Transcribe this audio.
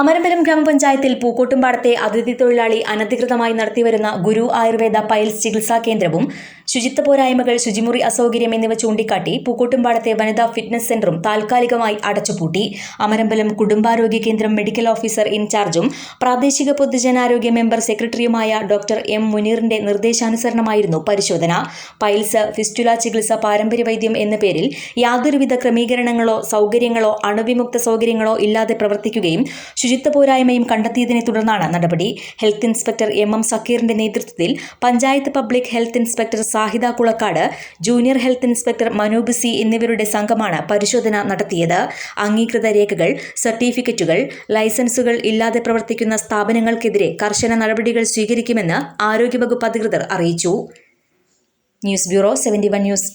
അമരമ്പലം ഗ്രാമപഞ്ചായത്തിൽ പൂക്കോട്ടുംപാടത്തെ അതിഥി തൊഴിലാളി അനധികൃതമായി നടത്തിവരുന്ന ഗുരു ആയുർവേദ പൈൽസ് ചികിത്സാ കേന്ദ്രവും ശുചിത്വ പോരായ്മകൾ, ശുചിമുറി അസൗകര്യം എന്നിവ ചൂണ്ടിക്കാട്ടി പൂക്കോട്ടുംപാടത്തെ വനിതാ ഫിറ്റ്നസ് സെന്ററും താൽക്കാലികമായി അടച്ചുപൂട്ടി. അമരമ്പലം കുടുംബാരോഗ്യ കേന്ദ്രം മെഡിക്കൽ ഓഫീസർ ഇൻചാർജും പ്രാദേശിക പൊതുജനാരോഗ്യ മെമ്പർ സെക്രട്ടറിയുമായ ഡോക്ടർ എം മുനീറിന്റെ നിർദ്ദേശാനുസരണമായിരുന്നു പരിശോധന. പൈൽസ്, ഫിസ്റ്റുല ചികിത്സ പാരമ്പര്യ വൈദ്യം എന്ന പേരിൽ യാതൊരുവിധ ക്രമീകരണങ്ങളോ സൗകര്യങ്ങളോ അണുവിമുക്ത സൗകര്യങ്ങളോ ഇല്ലാതെ പ്രവർത്തിക്കുകയും ശുചിത്വ പോരായ്മയും കണ്ടെത്തിയതിനെ തുടർന്നാണ് നടപടി. ഹെൽത്ത് ഇൻസ്പെക്ടർ എം സക്കീറിന്റെ നേതൃത്വത്തിൽ panchayat public health inspector Sahida Kulakkad, junior health inspector Manoop C എന്നിവരുടെ സംഘമാണ് പരിശോധന നടത്തിയത്. അംഗീകൃത രേഖകൾ, സർട്ടിഫിക്കറ്റുകൾ, ലൈസൻസുകൾ ഇല്ലാതെ പ്രവർത്തിക്കുന്ന സ്ഥാപനങ്ങൾക്കെതിരെ കർശന നടപടികൾ സ്വീകരിക്കുമെന്ന് ആരോഗ്യവകുപ്പ് അധികൃതർ അറിയിച്ചു. News bureau 71 news.